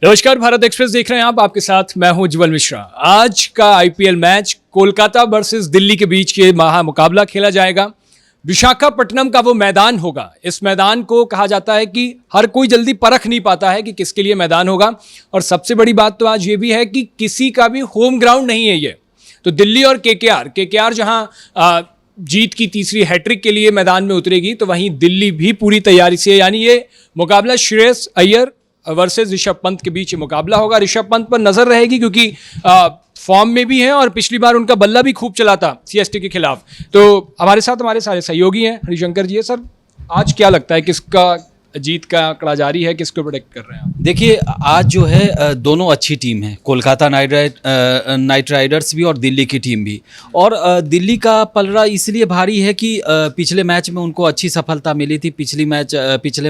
नमस्कार, भारत एक्सप्रेस देख रहे हैं आप। आपके साथ मैं हूं उज्जवल मिश्रा। आज का IPL match Kolkata versus Delhi के बीच के महा मुकाबला खेला जाएगा। विशाखापट्टनम का वो मैदान होगा। इस मैदान को कहा जाता है कि हर कोई जल्दी परख नहीं पाता है कि किसके लिए मैदान होगा। और सबसे बड़ी बात तो आज ये भी है कि किसी का भी होम ग्राउंड नहीं है ये। तो दिल्ली और केकेआर जहां जीत की तीसरी हैट्रिक के लिए मैदान में उतरेगी, तो वहीं दिल्ली भी पूरी तैयारी से, यानी ये मुकाबला श्रेयस अय्यर वर्सेस ऋषभ पंत के बीच मुकाबला होगा। ऋषभ पंत पर नजर रहेगी क्योंकि फॉर्म में भी हैं और पिछली बार उनका बल्ला भी खूब चला था सीएसटी के खिलाफ। तो हमारे साथ हमारे सारे सहयोगी हैं। हरिशंकर जी है सर, आज क्या लगता है किसका जीत का आंकड़ा जारी है, किसको प्रेडिक्ट कर रहे हैं आप? देखिए, आज जो है दोनों अच्छी टीम है, कोलकाता नाइट राइडर्स भी और दिल्ली की टीम भी। और दिल्ली का पलड़ा इसलिए भारी है कि पिछले मैच में उनको अच्छी सफलता मिली थी। पिछले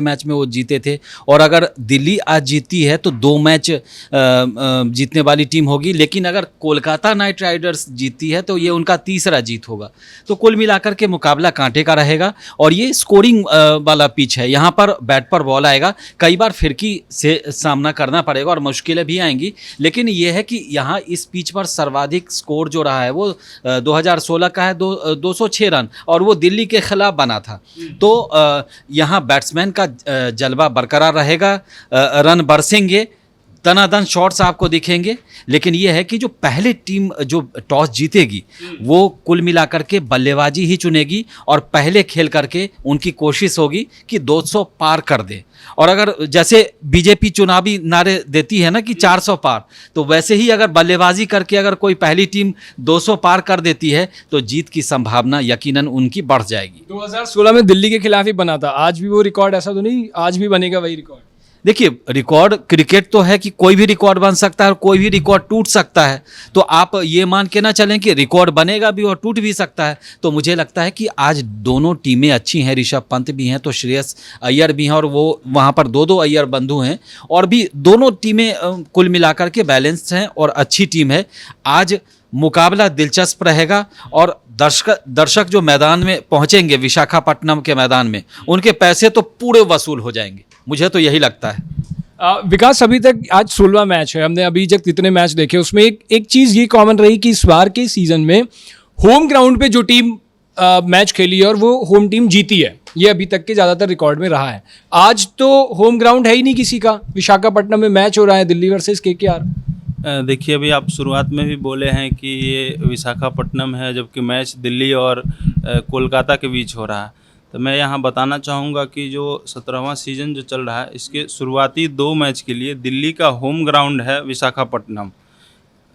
मैच में वो जीते थे। और अगर दिल्ली आज जीतती है तो 2 मैच जीतने वाली टीम होगी। लेकिन अगर कोलकाता नाइट राइडर्स जीतती है तो ये उनका तीसरा जीत होगा। तो कुल मिलाकर के मुकाबला कांटे का रहेगा। और ये स्कोरिंग वाला पिच है, यहाँ पर बैट पर बॉल आएगा। कई बार फिरकी से सामना करना पड़ेगा और मुश्किलें भी आएंगी। लेकिन यह है कि यहाँ इस पिच पर सर्वाधिक स्कोर जो रहा है वो 2016 का है, 206 रन, और वो दिल्ली के खिलाफ बना था। तो यहाँ बैट्समैन का जलवा बरकरार रहेगा, रन बरसेंगे, दनादन शॉट्स आपको दिखेंगे। लेकिन यह है कि जो पहले टीम जो टॉस जीतेगी वो कुल मिलाकर के बल्लेबाजी ही चुनेगी और पहले खेल करके उनकी कोशिश होगी कि 200 पार कर दे। और अगर जैसे बीजेपी चुनावी नारे देती है ना कि 400 पार, तो वैसे ही अगर बल्लेबाजी करके अगर कोई पहली टीम 200 पार कर देती है तो जीत की संभावना यकीनन उनकी बढ़ जाएगी। 2016 में दिल्ली के खिलाफ ही बना था। आज भी वो रिकॉर्ड ऐसा तो नहीं, आज भी बनेगा वही रिकॉर्ड? देखिए, रिकॉर्ड क्रिकेट तो है कि कोई भी रिकॉर्ड बन सकता है और कोई भी रिकॉर्ड टूट सकता है। तो आप ये मान के ना चलें कि रिकॉर्ड बनेगा भी और टूट भी सकता है। तो मुझे लगता है कि आज दोनों टीमें अच्छी हैं। ऋषभ पंत भी हैं तो श्रेयस अय्यर भी हैं, और वो वहाँ पर 2-2 अय्यर बंधु हैं। और भी दोनों टीमें कुल मिलाकर के बैलेंस्ड हैं और अच्छी टीम है। आज मुकाबला दिलचस्प रहेगा और दर्शक जो मैदान में पहुंचेंगे, विशाखापट्टनम के मैदान में, उनके पैसे तो पूरे वसूल हो जाएंगे। मुझे तो यही लगता है। विकास, अभी तक आज 16वां मैच है। हमने अभी तक कितने मैच देखे, उसमें एक चीज़ ये कॉमन रही कि इस बार के सीजन में होम ग्राउंड पे जो टीम मैच खेली है और वो होम टीम जीती है, ये अभी तक के ज़्यादातर रिकॉर्ड में रहा है। आज तो होम ग्राउंड है ही नहीं किसी का। विशाखापट्टनम में मैच हो रहा है, दिल्ली वर्सेस केकेआर। देखिए, अभी आप शुरुआत में भी बोले हैं कि ये विशाखापट्टनम है, जबकि मैच दिल्ली और कोलकाता के बीच हो रहा है। तो मैं यहाँ बताना चाहूँगा कि जो 17वां सीज़न जो चल रहा है, इसके शुरुआती 2 मैच के लिए दिल्ली का होम ग्राउंड है विशाखापट्टनम।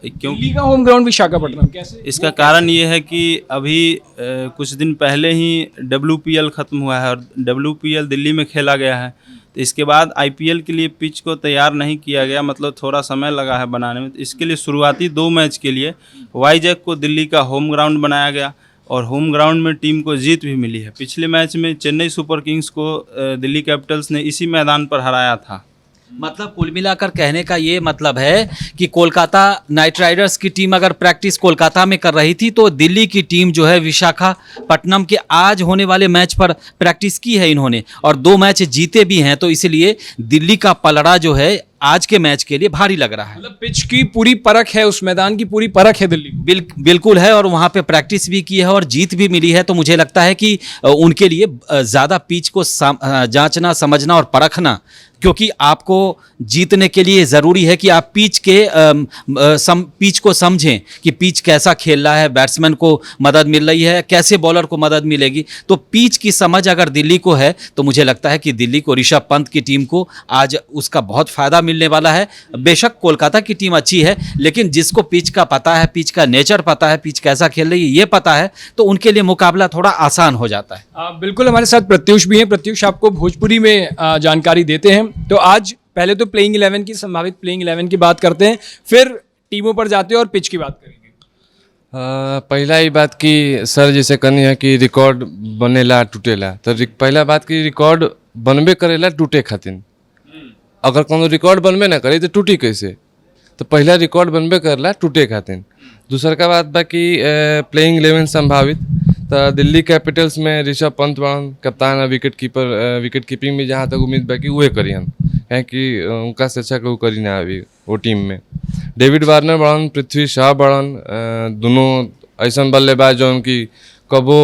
क्यों दिल्ली का होम ग्राउंड विशाखापट्टनम कैसे? इसका कारण ये है कि अभी कुछ दिन पहले ही WPL ख़त्म हुआ है और WPL दिल्ली में खेला गया है। तो इसके बाद IPL के लिए पिच को तैयार नहीं किया गया, मतलब थोड़ा समय लगा है बनाने में। तो इसके लिए शुरुआती 2 मैच के लिए वाईजैक को दिल्ली का होम ग्राउंड बनाया गया और होम ग्राउंड में टीम को जीत भी मिली है। पिछले मैच में चेन्नई सुपर किंग्स को दिल्ली कैपिटल्स ने इसी मैदान पर हराया था। मतलब कुल मिलाकर कहने का ये मतलब है कि कोलकाता नाइट राइडर्स की टीम अगर प्रैक्टिस कोलकाता में कर रही थी तो दिल्ली की टीम जो है विशाखापट्टनम के आज होने वाले मैच पर प्रैक्टिस की है इन्होंने, और 2 मैच जीते भी हैं। तो इसलिए दिल्ली का पलड़ा जो है आज के मैच के लिए भारी लग रहा है। मतलब पिच की पूरी परख है, उस मैदान की पूरी परख है दिल्ली को। बिल्कुल है, और वहाँ पे प्रैक्टिस भी की है और जीत भी मिली है। तो मुझे लगता है कि उनके लिए ज़्यादा पिच को जांचना, समझना और परखना, क्योंकि आपको जीतने के लिए ज़रूरी है कि आप पिच को समझें कि पिच कैसा खेल रहा है, बैट्समैन को मदद मिल रही है, कैसे बॉलर को मदद मिलेगी। तो पिच की समझ अगर दिल्ली को है तो मुझे लगता है कि दिल्ली को, ऋषभ पंत की टीम को आज उसका बहुत फ़ायदा मिलने वाला है। बेशक कोलकाता की टीम अच्छी है, लेकिन जिसको पिच का पता है, पिच का नेचर पता है, पिच कैसा खेल रही है ये पता है, तो उनके लिए मुकाबला थोड़ा आसान हो जाता है। बिल्कुल, हमारे साथ प्रत्युष भी हैं। प्रत्युष, आपको भोजपुरी में जानकारी देते हैं। तो आज पहले तो प्लेइंग 11 की, संभावित प्लेइंग 11 की बात करते हैं, फिर टीमों पर जाते हैं और पिच की बात करेंगे। पहला ही बात की सर जैसे कहनी है कि रिकॉर्ड बनेला टूटेला, तो पहला बात की रिकॉर्ड बनबे करेला टूटे खातिर। अगर कोनो रिकॉर्ड बनबे ना करे तो टूटी कैसे? तो पहला रिकॉर्ड बनबे करेला टूटे खातिर। दूसर का बात बा कि प्लेइंग 11 संभावित, तो दिल्ली कैपिटल्स में ऋषभ पंत बड़न कप्तान है, विकेट कीपिंग में जहाँ तक उम्मीद बा कि उहे करियन, काहे कि उनका से अच्छा कोई करी ना अभी वो टीम में। डेविड वार्नर बड़न, पृथ्वी शॉ बड़न, दोनों ऐसा बल्लेबाज जो उनकी कबो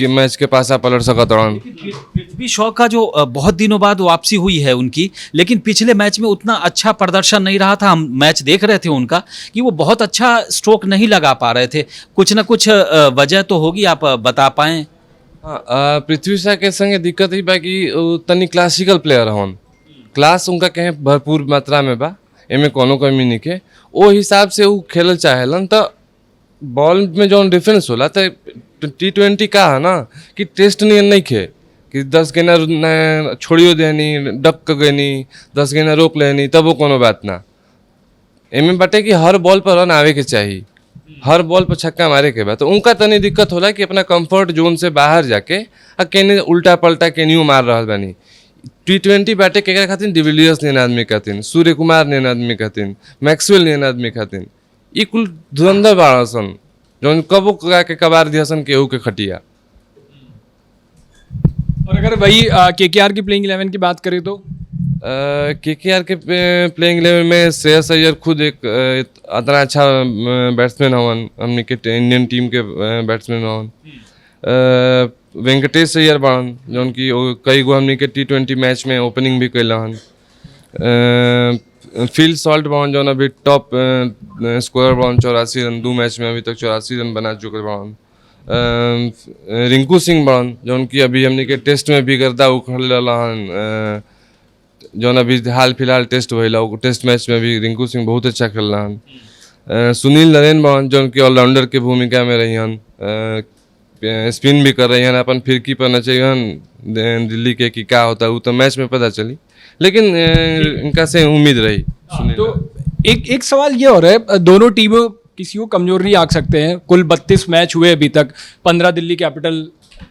मैच के पासा पलट सकत रहन। पृथ्वी शॉ का जो बहुत दिनों बाद वापसी हुई है उनकी, लेकिन पिछले मैच में उतना अच्छा प्रदर्शन नहीं रहा था। हम मैच देख रहे थे उनका कि वो बहुत अच्छा स्ट्रोक नहीं लगा पा रहे थे। कुछ ना कुछ वजह तो होगी, आप बता पाएं? हाँ, पृथ्वी शॉ के संगे दिक्कत ही बा कि उ तनी क्लासिकल प्लेयर हन, क्लास उनका कहीं भरपूर मात्रा में बा, एमे कोनो कमी नहीं के। ओ हिसाब से वो खेलल चाहेलन तो बॉल में जो डिफरेंस होला तो T20 का है ना कि टेस्ट नहीं खे कि 10 गेंदा छोड़ियो देनी, डक गनी, 10 गेंदा रोक लेनी, तब वो कोनो बात ना। एमे बाटे कि हर बॉल पर रन आवे के चाहिए, हर बॉल पर छक्का मारे के बाद। तो उनका तनी दिक्कत होला कि अपना कंफर्ट जोन से बाहर जाके केने उल्टा पलटा केनियो मार रहा बानी। T20 बाटे के खातिर डिविलियर्स ने आदमी खातिर, सूर्य कुमार ने आदमी खातिर, मैक्सवेल ने आदमी खातिर, ई कुल धुरंधर बाड़सन जौन कबो के कबार दियासन केहू के खटिया। और अगर वही केकेआर की प्लेइंग 11 की बात करें तो केकेआर के प्लेइंग 11 में श्रेयस अय्यर खुद एक इतना अच्छा बैट्समैन हवन, हमने के इंडियन टीम के बैट्समैन हवन। वेंकटेश अय्यर बड़न जौन की कई गो हमने के T20 मैच में ओपनिंग भी कैल हन। फील सॉल्ट बड़न जौन अभी टॉप स्कोरर बड़न, 84 रन 2 मैच में अभी तक 84 रन बना चुके बड़न। रिंकू सिंह बड़न जौन की अभी हमने के टेस्ट में भी गर्दा उखड़ हन, जौन अभी हाल फिलहाल टेस्ट भइला टेस्ट मैच में भी रिंकू सिंह बहुत अच्छा खेल हन। सुनील नरेन बड़न जौन की ऑलराउंडर के भूमिका में रही हन, स्पिन भी कर रही हैं, अपन फिरकी पर न चाहिए दिल्ली के कि क्या होता है वो तो मैच में पता चली, लेकिन इनका से उम्मीद रही। तो एक सवाल ये हो रहा है, दोनों टीमों किसी को कमजोर नहीं आंक सकते हैं। कुल 32 मैच हुए अभी तक, 15 दिल्ली कैपिटल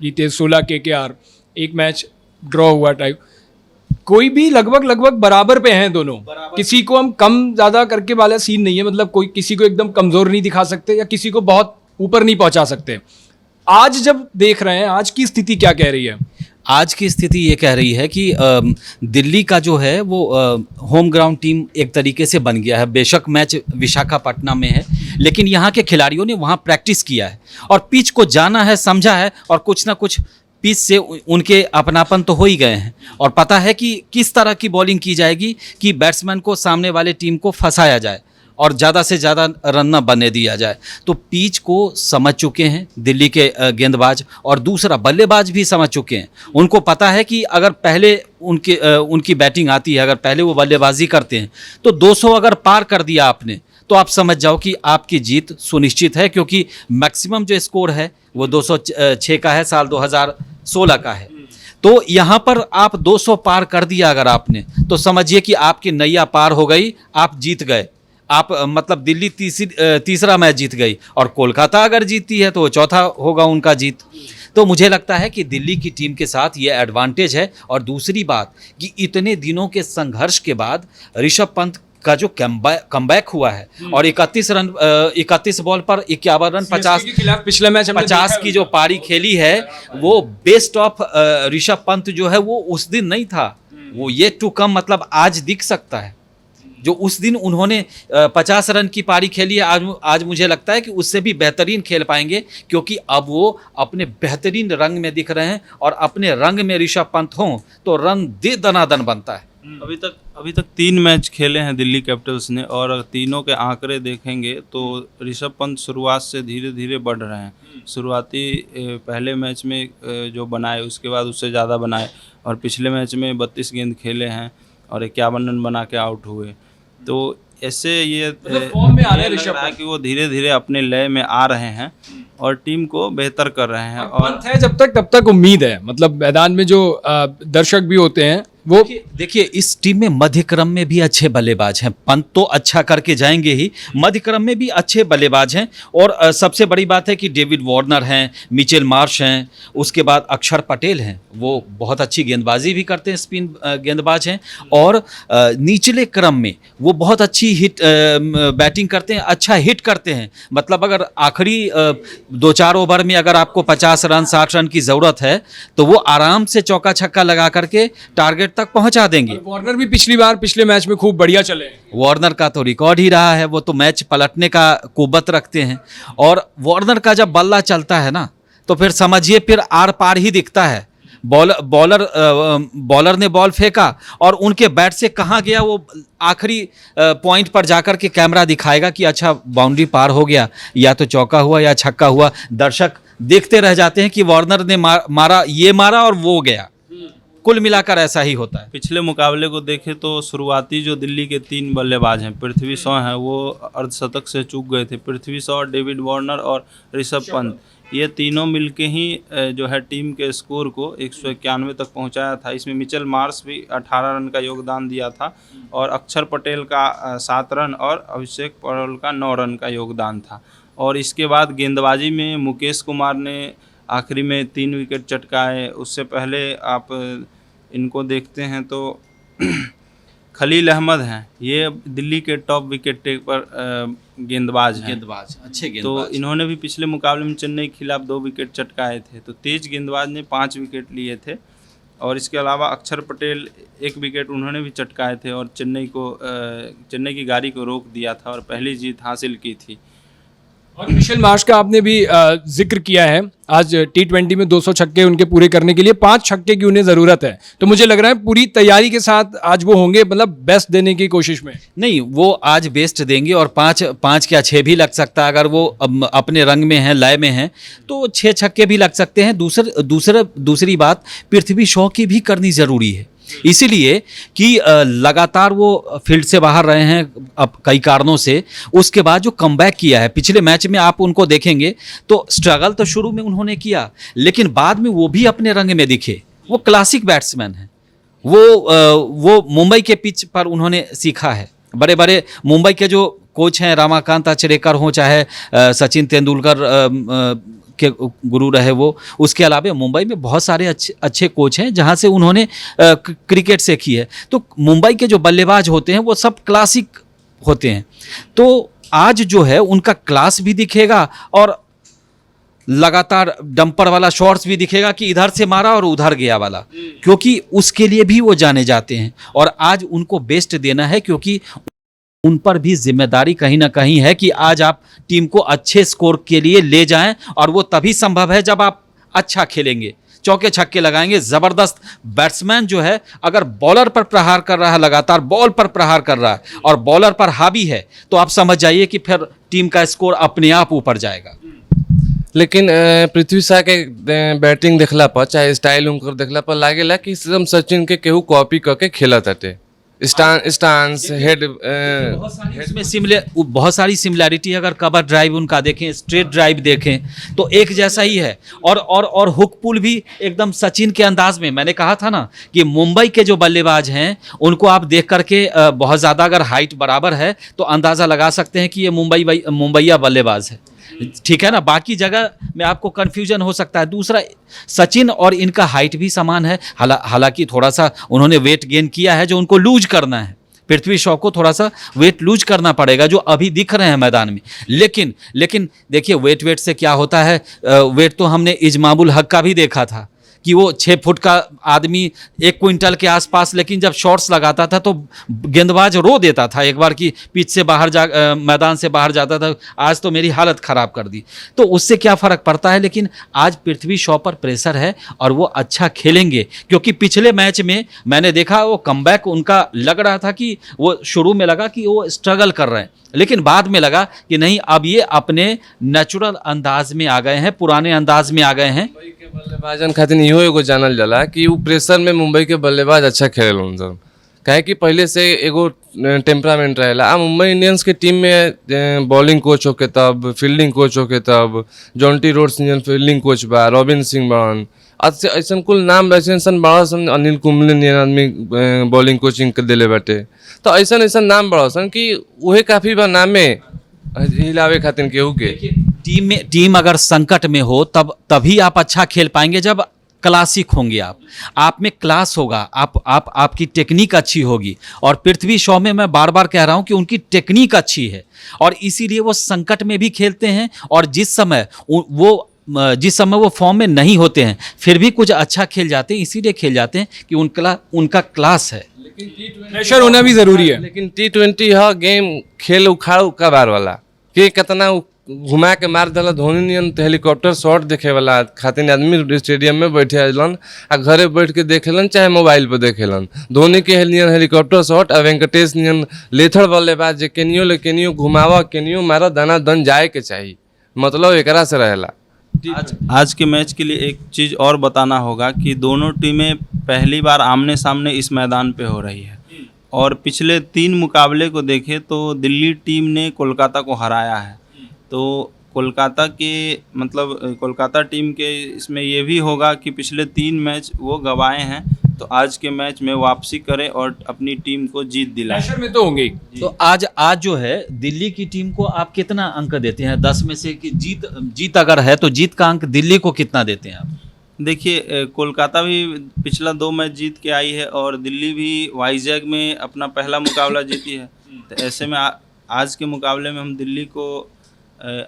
जीते, 16 केकेआर, एक मैच ड्रॉ हुआ टाइप। कोई भी लगभग बराबर पे हैं दोनों, किसी को हम कम ज्यादा करके वाला सीन नहीं है, मतलब कोई किसी को एकदम कमजोर नहीं दिखा सकते या किसी को बहुत ऊपर नहीं पहुंचा सकते। आज जब देख रहे हैं, आज की स्थिति क्या कह रही है? आज की स्थिति ये कह रही है कि दिल्ली का जो है वो होम ग्राउंड टीम एक तरीके से बन गया है। बेशक मैच विशाखापट्टनम में है, लेकिन यहाँ के खिलाड़ियों ने वहाँ प्रैक्टिस किया है और पिच को जाना है, समझा है, और कुछ ना कुछ पिच से उनके अपनापन तो हो ही गए हैं और पता है कि किस तरह की बॉलिंग की जाएगी कि बैट्समैन को, सामने वाले टीम को फंसाया जाए और ज़्यादा से ज़्यादा रन न बनने दिया जाए। तो पिच को समझ चुके हैं दिल्ली के गेंदबाज, और दूसरा बल्लेबाज भी समझ चुके हैं। उनको पता है कि अगर पहले उनकी बैटिंग आती है, अगर पहले वो बल्लेबाजी करते हैं तो 200 अगर पार कर दिया आपने तो आप समझ जाओ कि आपकी जीत सुनिश्चित है, क्योंकि मैक्सिमम जो स्कोर है वो 206 का है, साल 2016 का है। तो यहाँ पर आप 200 पार कर दिया अगर आपने, तो समझिए कि आपकी नैया पार हो गई, आप जीत गए। आप मतलब दिल्ली तीसरा मैच जीत गई, और कोलकाता अगर जीतती है तो वो चौथा होगा उनका जीत। तो मुझे लगता है कि दिल्ली की टीम के साथ ये एडवांटेज है। और दूसरी बात कि इतने दिनों के संघर्ष के बाद ऋषभ पंत का जो कमबैक हुआ है और 31 बॉल पर 51 रन, 50 के खिलाफ पिछले मैच 50 की जो पारी खेली है, वो बेस्ट ऑफ ऋषभ पंत जो है वो उस दिन नहीं था, वो ये टू कम, मतलब आज दिख सकता है। जो उस दिन उन्होंने 50 रन की पारी खेली है, आज मुझे लगता है कि उससे भी बेहतरीन खेल पाएंगे, क्योंकि अब वो अपने बेहतरीन रंग में दिख रहे हैं, और अपने रंग में ऋषभ पंत हों तो रन दे दनादन बनता है। अभी तक 3 मैच खेले हैं दिल्ली कैपिटल्स ने, और अगर तीनों के आंकड़े देखेंगे तो ऋषभ पंत शुरुआत से धीरे धीरे बढ़ रहे हैं। शुरुआती पहले मैच में जो बनाए, उसके बाद उससे ज़्यादा बनाए, और पिछले मैच में 32 गेंद खेले हैं और 51 रन बना के आउट हुए। तो ऐसे ये फॉर्म में आ रहे हैं लग रहा है कि वो धीरे धीरे अपने लय में आ रहे हैं और टीम को बेहतर कर रहे हैं। और पंत है जब तक तब तक उम्मीद है, मतलब मैदान में जो दर्शक भी होते हैं वो देखिए इस टीम में मध्य क्रम में भी अच्छे बल्लेबाज हैं। पंत तो अच्छा करके जाएंगे ही, मध्य क्रम में भी अच्छे बल्लेबाज हैं। और सबसे बड़ी बात है कि डेविड वार्नर हैं, मिचेल मार्श हैं, उसके बाद अक्षर पटेल हैं, वो बहुत अच्छी गेंदबाजी भी करते हैं, स्पिन गेंदबाज हैं। और निचले क्रम में वो बहुत अच्छी बैटिंग करते हैं, अच्छा हिट करते हैं। मतलब अगर आखिरी 2-4 ओवर में अगर आपको 50 रन 60 रन की ज़रूरत है तो वो आराम से चौका छक्का लगा करके टारगेट तक पहुंचा देंगे। वार्नर भी पिछले मैच में खूब बढ़िया चले। वार्नर का तो रिकॉर्ड ही रहा है, वो तो मैच पलटने का कुव्वत रखते हैं। और वार्नर का जब बल्ला चलता है ना तो फिर समझिए फिर आर पार ही दिखता है। बॉलर ने बॉल फेंका और उनके बैट से कहाँ गया वो आखिरी पॉइंट पर जाकर के कैमरा दिखाएगा कि अच्छा बाउंड्री पार हो गया, या तो चौका हुआ या छक्का हुआ। दर्शक देखते रह जाते हैं कि वार्नर ने मारा, ये मारा और वो गया। कुल मिलाकर ऐसा ही होता है। पिछले मुकाबले को देखें तो शुरुआती जो दिल्ली के 3 बल्लेबाज हैं, पृथ्वी शॉ हैं, वो अर्धशतक से चूक गए थे। पृथ्वी शॉ, डेविड वार्नर और ऋषभ पंत, ये तीनों मिलके ही जो है टीम के स्कोर को 191 तक पहुंचाया था। इसमें मिचेल मार्श भी 18 रन का योगदान दिया था और अक्षर पटेल का 7 रन और अभिषेक पटेल का 9 रन का योगदान था। और इसके बाद गेंदबाजी में मुकेश कुमार ने आखिरी में 3 विकेट चटकाए। उससे पहले आप इनको देखते हैं तो खलील अहमद हैं, ये दिल्ली के टॉप विकेट टेकर गेंदबाज हैं। अच्छे गेंदबाज। तो इन्होंने भी पिछले मुकाबले में चेन्नई के खिलाफ 2 विकेट चटकाए थे। तो तेज गेंदबाज ने 5 विकेट लिए थे। और इसके अलावा अक्षर पटेल 1 विकेट उन्होंने भी चटकाए थे और चेन्नई की गाड़ी को रोक दिया था और पहली जीत हासिल की थी। और मिशेल मार्श का आपने भी जिक्र किया है। आज T20 में 200 छक्के उनके पूरे करने के लिए 5 छक्के की उन्हें ज़रूरत है। तो मुझे लग रहा है पूरी तैयारी के साथ आज वो होंगे, मतलब बेस्ट देने की कोशिश में। नहीं, वो आज बेस्ट देंगे और 5 क्या 6 भी लग सकता है। अगर वो अपने रंग में हैं, लय में हैं, तो 6 छक्के भी लग सकते हैं। दूसरी बात पृथ्वी शॉ की भी करनी ज़रूरी है, इसीलिए कि लगातार वो फील्ड से बाहर रहे हैं अब कई कारणों से। उसके बाद जो कमबैक किया है पिछले मैच में, आप उनको देखेंगे तो स्ट्रगल तो शुरू में उन्होंने किया, लेकिन बाद में वो भी अपने रंग में दिखे। वो क्लासिक बैट्समैन हैं। वो मुंबई के पिच पर उन्होंने सीखा है। बड़े बड़े मुंबई के जो कोच हैं, रमाकांत आचरेकर हों, चाहे सचिन तेंदुलकर के गुरु रहे वो, उसके अलावा मुंबई में बहुत सारे अच्छे कोच हैं जहां से उन्होंने क्रिकेट सीखी है। तो मुंबई के जो बल्लेबाज होते हैं वो सब क्लासिक होते हैं। तो आज जो है उनका क्लास भी दिखेगा और लगातार डंपर वाला शॉट्स भी दिखेगा कि इधर से मारा और उधर गया वाला, क्योंकि उसके लिए भी वो जाने जाते हैं। और आज उनको बेस्ट देना है, क्योंकि उन पर भी जिम्मेदारी कहीं ना कहीं है कि आज आप टीम को अच्छे स्कोर के लिए ले जाएं, और वो तभी संभव है जब आप अच्छा खेलेंगे, चौके छक्के लगाएंगे। ज़बरदस्त बैट्समैन जो है अगर बॉलर पर प्रहार कर रहा है, लगातार बॉल पर प्रहार कर रहा है और बॉलर पर हावी है, तो आप समझ जाइए कि फिर टीम का स्कोर अपने आप ऊपर जाएगा। लेकिन पृथ्वी शाह के बैटिंग देखला पर, चाहे स्टाइल उनकर देखला पर लागेला कि एकदम सचिन के केहू कॉपी करके खेला ताटे। स्टांस हेड इसमें बहुत सारी सिमिलैरिटी है। अगर कवर ड्राइव उनका देखें, स्ट्रेट ड्राइव देखें, तो एक जैसा ही है। और हुक पुल भी एकदम सचिन के अंदाज में। मैंने कहा था ना कि मुंबई के जो बल्लेबाज हैं उनको आप देख करके बहुत ज़्यादा अगर हाइट बराबर है तो अंदाज़ा लगा सकते हैं कि ये मुंबईया बल्लेबाज है, ठीक है ना। बाकी जगह में आपको कन्फ्यूजन हो सकता है। दूसरा, सचिन और इनका हाइट भी समान है, हालांकि थोड़ा सा उन्होंने वेट गेन किया है जो उनको लूज करना है। पृथ्वी शॉ को थोड़ा सा वेट लूज करना पड़ेगा, जो अभी दिख रहे हैं मैदान में। लेकिन देखिए वेट से क्या होता है। वेट तो हमने इजमामुल हक का भी देखा था कि वो 6 फुट का आदमी 1 क्विंटल के आसपास, लेकिन जब शॉट्स लगाता था तो गेंदबाज रो देता था एक बार कि पिच से बाहर मैदान से बाहर जाता था, आज तो मेरी हालत ख़राब कर दी। तो उससे क्या फ़र्क पड़ता है। लेकिन आज पृथ्वी शॉ पर प्रेशर है और वो अच्छा खेलेंगे, क्योंकि पिछले मैच में मैंने देखा वो कमबैक उनका लग रहा था कि वो शुरू में लगा कि वो स्ट्रगल कर रहे हैं, लेकिन बाद में लगा कि नहीं, अब ये अपने नेचुरल अंदाज में आ गए हैं, पुराने अंदाज में आ गए हैं। मुंबई के बल्लेबाजन खातिर इहो एगो जानल जाला कि वो प्रेशर में मुंबई के बल्लेबाज अच्छा खेलेलन सन, काहे कि पहले से एगो टेम्परामेंट रहेला। आ मुंबई इंडियंस के टीम में बॉलिंग कोच होके तब, फील्डिंग कोच होके तब, Jonty Rhodes Indian fielding coach बा, रॉबिन सिंह बन, ऐसा कुल नाम ऐसा बड़ा सन अनिल कुंबले नियन आदमी बॉलिंग कोचिंग के दिले बाटे। तो ऐसा ऐसा नाम बड़ा सन कि वही काफ़ी बा नामे हिलावे खातिर केहू के। टीम अगर संकट में हो तभी आप अच्छा खेल पाएंगे जब क्लासिक होंगे आप में क्लास होगा, आपकी टेक्निक अच्छी होगी। और पृथ्वी शॉ में मैं बार बार कह रहा हूं कि उनकी टेक्निक अच्छी है और इसीलिए वो संकट में भी खेलते हैं और जिस समय वो फॉर्म में नहीं होते हैं फिर भी कुछ अच्छा खेल जाते हैं, इसीलिए खेल जाते हैं कि उनका क्लास है। प्रेशर होना भी जरूरी है। लेकिन T20 है गेम खेल उखाड़ कबार वाला के कितना घुमा के मार दिला धोनी नियन तो हेलीकॉप्टर शॉट देखे वाला खातिर आदमी स्टेडियम में बैठे आलन आ घरे बैठ के देखेलन चाहे मोबाइल पर देखेलन। धोनी के नियन हेलीकॉप्टर शॉट आ वेंकटेश नियन लेथड़ बल्लेबाज जे केनियो घुमावा केनियो मारा दाना दन जाए के चाहिए, मतलब एकरा से रहेला। आज के मैच के लिए एक चीज़ और बताना होगा कि दोनों टीमें पहली बार आमने सामने इस मैदान पे हो रही है और पिछले 3 मुकाबले को देखें तो दिल्ली टीम ने कोलकाता को हराया है। तो कोलकाता टीम के इसमें ये भी होगा कि पिछले 3 मैच वो गंवाए हैं, तो आज के मैच में वापसी करें और अपनी टीम को जीत दिलाएं। प्रेशर में तो होंगे। तो आज जो है दिल्ली की टीम को आप कितना अंक देते हैं 10 में से कि जीत अगर है तो जीत का अंक दिल्ली को कितना देते हैं आप? देखिए, कोलकाता भी पिछला 2 मैच जीत के आई है और दिल्ली भी वाइजैग में अपना पहला मुकाबला जीती है। तो ऐसे में आज के मुकाबले में हम दिल्ली को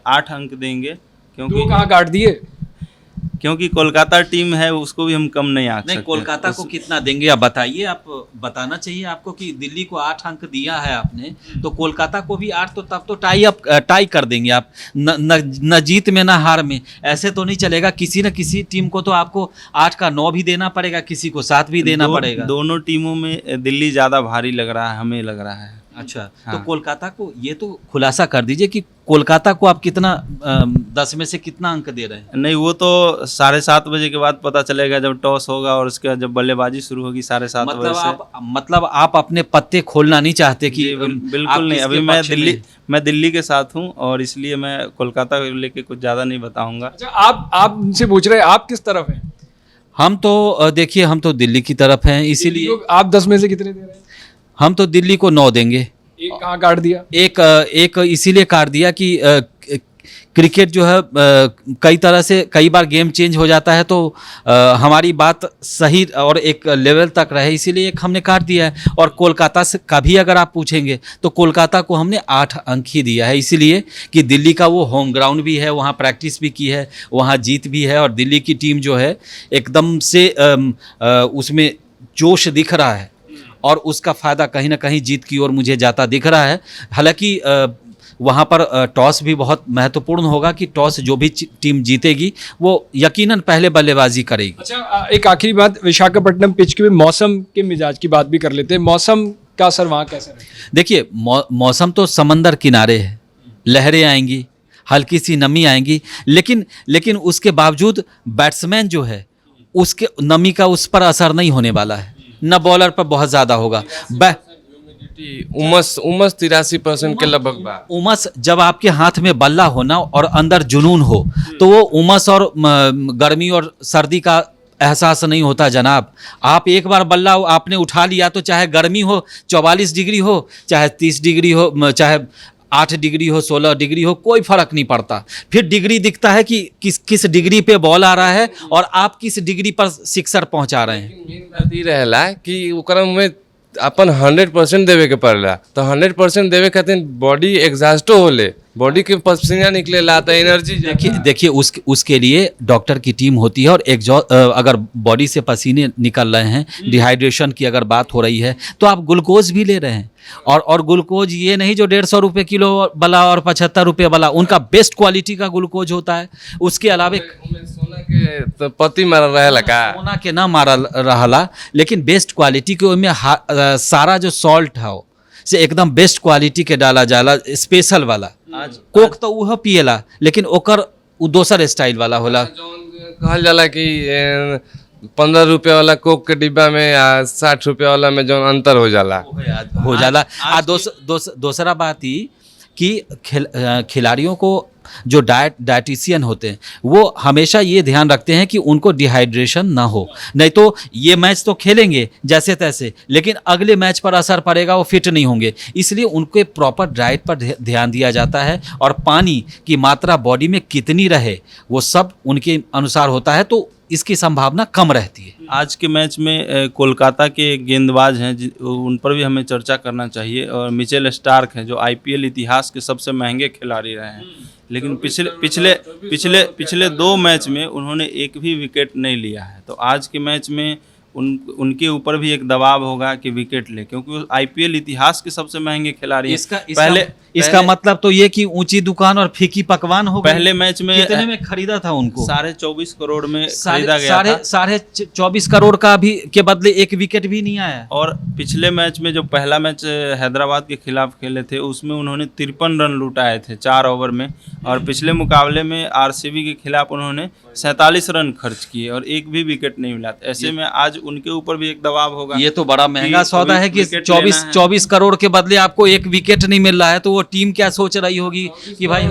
8 अंक देंगे क्योंकि कहाँ काट दिए, क्योंकि कोलकाता टीम है उसको भी हम कम नहीं आंक सकते। कोलकाता को कितना देंगे आप बताइए। आप बताना चाहिए आपको कि दिल्ली को 8 अंक दिया है आपने तो कोलकाता को भी 8, तो तब तो टाई कर देंगे आप। न जीत में ना हार में ऐसे तो नहीं चलेगा। किसी न किसी टीम को तो आपको 8 का 9 भी देना पड़ेगा, किसी को 7 भी देना पड़ेगा। दोनों टीमों में दिल्ली ज़्यादा भारी लग रहा है, हमें लग रहा है। अच्छा, हाँ। तो कोलकाता को ये तो खुलासा कर दीजिए कि कोलकाता को आप कितना 10 में से कितना अंक दे रहे हैं? नहीं, वो तो 7:30 बजे के बाद पता चलेगा जब टॉस होगा और उसके बाद जब बल्लेबाजी शुरू होगी 7:30 बजे से। मतलब आप अपने पत्ते खोलना नहीं चाहते कि बिल्कुल नहीं। अभी मैं दिल्ली के साथ हूँ और इसलिए मैं कोलकाता को लेके कुछ ज़्यादा नहीं बताऊँगा। अच्छा, आप उनसे पूछ रहे हैं आप किस तरफ हैं? हम तो देखिए, हम तो दिल्ली की तरफ हैं, इसीलिए आप 10 में से कितने दे रहे हैं? हम तो दिल्ली को 9 देंगे। एक कहाँ काट दिया? एक इसीलिए काट दिया कि क्रिकेट जो है कई बार गेम चेंज हो जाता है, तो हमारी बात सही और एक लेवल तक रहे, इसीलिए एक हमने काट दिया है। और कोलकाता से का भी अगर आप पूछेंगे तो कोलकाता को हमने 8 अंक ही दिया है, इसीलिए कि दिल्ली का वो होम ग्राउंड भी है, वहाँ प्रैक्टिस भी की है, वहाँ जीत भी है और दिल्ली की टीम जो है एकदम से उसमें जोश दिख रहा है और उसका फ़ायदा कहीं ना कहीं जीत की ओर मुझे जाता दिख रहा है। हालांकि वहाँ पर टॉस भी बहुत महत्वपूर्ण होगा कि टॉस जो भी टीम जीतेगी वो यकीनन पहले बल्लेबाजी करेगी। अच्छा, एक आखिरी बात, विशाखापट्टनम पिच के मौसम के मिजाज की बात भी कर लेते हैं। मौसम का असर वहाँ कैसा है? देखिए, मौसम तो समंदर किनारे है, लहरें आएंगी, हल्की सी नमी आएंगी, लेकिन उसके बावजूद बैट्समैन जो है उसके नमी का उस पर असर नहीं होने वाला है, न बॉलर पर बहुत ज़्यादा होगा। उमस 83% के लगभग बा। उमस जब आपके हाथ में बल्ला हो ना और अंदर जुनून हो तो वो उमस और गर्मी और सर्दी का एहसास नहीं होता जनाब। आप एक बार बल्ला आपने उठा लिया तो चाहे गर्मी हो 44 डिग्री हो, चाहे 30 डिग्री हो, चाहे 8 डिग्री हो, 16 डिग्री हो, कोई फर्क नहीं पड़ता। फिर डिग्री दिखता है कि किस डिग्री पे बॉल आ रहा है और आप किस डिग्री पर सिक्सर पहुंचा रहे हैं। मेन बात ई रहेला कि ओकरा में अपन 100% देवे के पड़ेला, तो 100% देवे खातिर बॉडी एग्जॉस्टो होले, बॉडी के पसीना निकलेला तो एनर्जी। देखिए उसके लिए डॉक्टर की टीम होती है और अगर बॉडी से पसीने निकल रहे हैं, डिहाइड्रेशन की अगर बात हो रही है तो आप ग्लूकोज भी ले रहे हैं और ग्लूकोज ये नहीं जो 150 रुपये किलो वाला और 75 रुपये वाला, उनका बेस्ट क्वालिटी का ग्लूकोज होता है। उसके अलावा सोना के तो पति मारल रहेला का, सोना के ना मारल रहला, लेकिन बेस्ट क्वालिटी के में सारा जो सॉल्ट है से एकदम बेस्ट क्वालिटी के डाला जाला, स्पेशल वाला। कोक तो वह पिएला लेकिन ओकर दोसर स्टाइल वाला होला। कहल जाला कि 15 रुपये वाला कोक के डिब्बा में या 60 रुपये वाला में जो अंतर हो जाला आ दूसरा बात ही कि खिलाड़ियों को जो डायटिशियन होते हैं वो हमेशा ये ध्यान रखते हैं कि उनको डिहाइड्रेशन ना हो, नहीं तो ये मैच तो खेलेंगे जैसे तैसे, लेकिन अगले मैच पर असर पड़ेगा, वो फिट नहीं होंगे। इसलिए उनके प्रॉपर डाइट पर ध्यान दिया जाता है और पानी की मात्रा बॉडी में कितनी रहे वो सब उनके अनुसार होता है, तो इसकी संभावना कम रहती है। आज के मैच में कोलकाता के गेंदबाज हैं उन पर भी हमें चर्चा करना चाहिए, और मिचेल स्टार्क हैं जो आईपीएल इतिहास के सबसे महंगे खिलाड़ी रहे हैं, लेकिन पिछले 2 मैच में उन्होंने एक भी विकेट नहीं लिया है। तो आज के मैच में उनके ऊपर भी एक दबाव होगा कि विकेट ले, क्योंकि वो आईपीएल इतिहास के सबसे महंगे खिलाड़ी हैं। इसका मतलब तो ये कि ऊंची दुकान और फीकी पकवान हो गए। पहले मैच में कितने में खरीदा था उनको? 24.5 करोड़ में खरीदा गया था। 24.5 करोड़ का भी के बदले एक विकेट भी नहीं आया। और पिछले मैच में जो पहला मैच हैदराबाद के खिलाफ खेले थे उसमें उन्होंने 53 रन लुटाए थे 4 ओवर में, और पिछले मुकाबले में आरसीबी के खिलाफ उन्होंने 47 रन खर्च किए और एक भी विकेट नहीं मिला। ऐसे में आज उनके ऊपर भी एक दबाव होगा। ये तो बड़ा महंगा सौदा है कि 24 करोड़ के बदले आपको एक विकेट नहीं मिल रहा है, तो वो टीम क्या सोच रही होगी कि भाई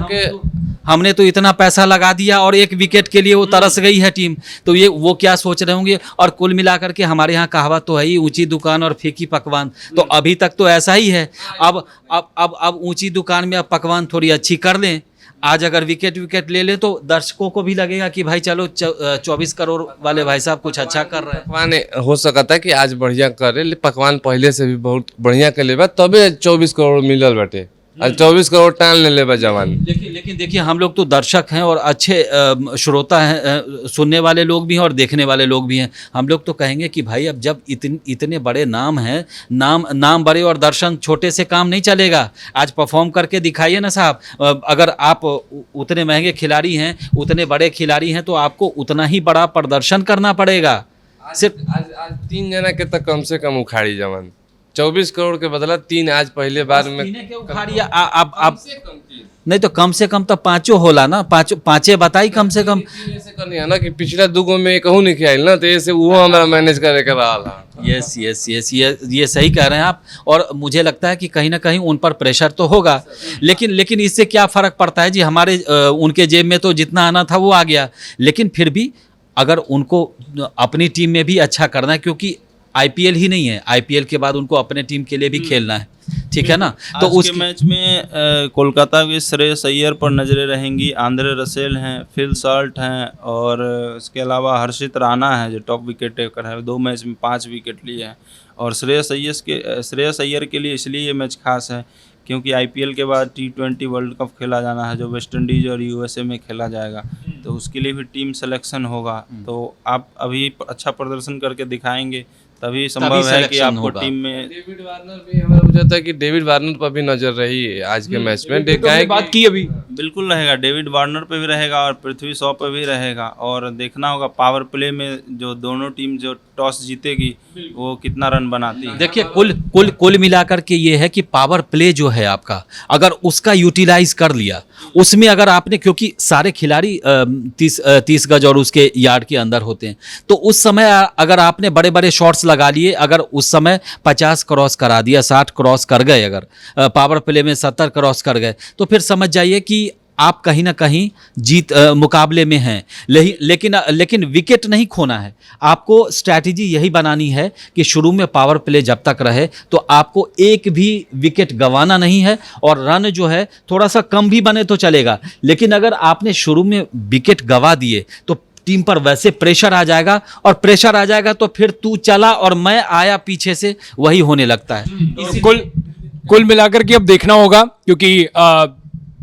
हमने तो इतना पैसा लगा दिया और एक विकेट के लिए वो तरस गई है टीम, तो ये वो क्या सोच रहे होंगे। और कुल मिलाकर के हमारे यहाँ कहावत तो है ही, ऊंची दुकान और फीकी पकवान, तो अभी तक तो ऐसा ही है। अब ऊंची दुकान में अब पकवान थोड़ी अच्छी कर लें, आज अगर विकेट ले लें तो दर्शकों को भी लगेगा कि भाई चलो 24 करोड़ वाले भाई साहब कुछ अच्छा कर रहे हैं। पकवान हो सकता है कि आज बढ़िया करे, पकवान पहले से भी बहुत बढ़िया कर ले, तबे 24 करोड़ मिलल बाटे, और 24 करोड़ टान ले लेबा जवान। लेकिन देखिए हम लोग तो दर्शक हैं और अच्छे श्रोता हैं, सुनने वाले लोग भी हैं और देखने वाले लोग भी हैं। हम लोग तो कहेंगे कि भाई अब जब इतने बड़े नाम हैं, नाम बड़े और दर्शन छोटे से काम नहीं चलेगा। आज परफॉर्म करके दिखाइए ना साहब। अगर आप उतने महंगे खिलाड़ी हैं, उतने बड़े खिलाड़ी हैं, तो आपको उतना ही बड़ा प्रदर्शन करना पड़ेगा। सिर्फ आज 3 जना के तक कम से कम उखाड़ी जवान, 24 करोड़ के बदला 3 आज पहले बार में अब नहीं तो कम से कम तो 5 होला ना, 5 बताई कम से कम। ऐसे करनी है ना कि पिछला 2 में कहूँ नहीं खेल ना, तो ऐसे वो हमारा मैनेज करे के रहा। यस ये सही कह रहे हैं आप। और मुझे लगता है कि कहीं ना कहीं उन पर प्रेशर तो होगा, लेकिन इससे क्या फ़र्क पड़ता है जी। हमारे उनके जेब में तो जितना आना था वो आ गया, लेकिन फिर भी अगर उनको अपनी टीम में भी अच्छा करना है, क्योंकि आईपीएल ही नहीं है, आईपीएल के बाद उनको अपने टीम के लिए भी खेलना है, ठीक है ना। तो उस मैच में कोलकाता के श्रेयस अय्यर पर नजरें रहेंगी, आंद्रे रसेल हैं, फिल सॉल्ट हैं, और इसके अलावा हर्षित राणा है जो टॉप विकेट टेकर है, 2 मैच में 5 विकेट लिए हैं। और श्रेयस अय्यर के लिए इसलिए ये मैच खास है क्योंकि आईपीएल के बाद T20 वर्ल्ड कप खेला जाना है जो वेस्ट इंडीज़ और यूएसए में खेला जाएगा, तो उसके लिए भी टीम सिलेक्शन होगा। तो आप अभी अच्छा प्रदर्शन करके दिखाएंगे तभी संभव है कि आपको टीम में। डेविड वार्नर भी हमें बुझाता है कि डेविड वार्नर पर भी नजर रही है आज के मैच में। बात की अभी बिल्कुल रहेगा, डेविड वार्नर पे भी रहेगा और पृथ्वी शॉ पे भी रहेगा। और देखना होगा पावर प्ले में जो दोनों टीम जो टॉस जीतेगी वो कितना रन बनाती है। देखिए कुल मिलाकर के ये है कि पावर प्ले जो है आपका, अगर उसका यूटिलाइज कर लिया, उसमें अगर आपने, क्योंकि सारे खिलाड़ी 30 गज और उसके यार्ड के अंदर होते हैं, तो उस समय अगर आपने बड़े बड़े शॉट्स लगा लिए, अगर उस समय 50 क्रॉस करा दिया, 60 क्रॉस कर गए, अगर पावर प्ले में 70 क्रॉस कर गए, तो फिर समझ जाइए कि आप कहीं ना कहीं मुकाबले में हैं। लेकिन विकेट नहीं खोना है आपको। स्ट्रैटेजी यही बनानी है कि शुरू में पावर प्ले जब तक रहे तो आपको एक भी विकेट गंवाना नहीं है, और रन जो है थोड़ा सा कम भी बने तो चलेगा, लेकिन अगर आपने शुरू में विकेट गंवा दिए तो टीम पर वैसे प्रेशर आ जाएगा, और प्रेशर आ जाएगा तो फिर तू चला और मैं आया पीछे से, वही होने लगता है। कुल मिलाकर के अब देखना होगा, क्योंकि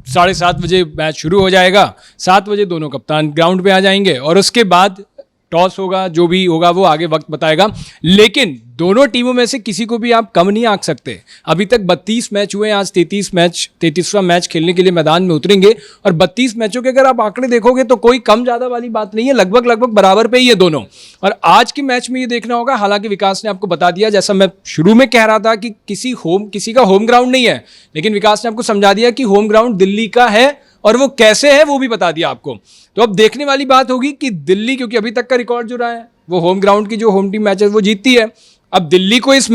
7:30 बजे मैच शुरू हो जाएगा। 7 बजे दोनों कप्तान ग्राउंड पे आ जाएंगे और उसके बाद टॉस होगा, जो भी होगा वो आगे वक्त बताएगा। लेकिन दोनों टीमों में से किसी को भी आप कम नहीं आंक सकते। अभी तक 32 मैच हुए हैं, आज 33वां मैच खेलने के लिए मैदान में उतरेंगे, और 32 मैचों के अगर आप आंकड़े देखोगे तो कोई कम ज़्यादा वाली बात नहीं है, लगभग बराबर पे ही है दोनों। और आज के मैच में ये देखना होगा, हालांकि विकास ने आपको बता दिया, जैसा मैं शुरू में कह रहा था कि किसी का होम ग्राउंड नहीं है, लेकिन विकास ने आपको समझा दिया कि होम ग्राउंड दिल्ली का है, और वो कैसे है वो भी बता दिया आपको। तो अब देखने वाली बात होगी कि दिल्ली, क्योंकि अभी तक का रिकॉर्ड जो रहा है वो होम ग्राउंड की जो होम टीम मैचेस वो जीतती है, अब दिल्ली को इस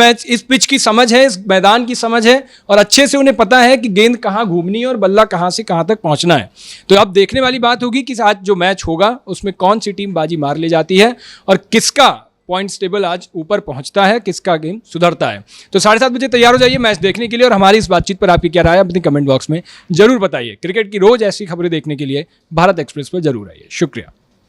पिच की समझ है, इस मैदान की समझ है और अच्छे से उन्हें पता है कि गेंद कहाँ घूमनी है और बल्ला कहाँ से कहाँ तक पहुँचना है। तो अब देखने वाली बात होगी कि आज जो मैच होगा उसमें कौन सी टीम बाजी मार ले जाती है और किसका पॉइंट्स टेबल आज ऊपर पहुंचता है, किसका गेम सुधरता है। तो 7:30 बजे तैयार हो जाइए मैच देखने के लिए और हमारी इस बातचीत पर आपकी क्या राय है अपनी कमेंट बॉक्स में जरूर बताइए। क्रिकेट की रोज ऐसी खबरें देखने के लिए भारत एक्सप्रेस पर जरूर आइए। शुक्रिया।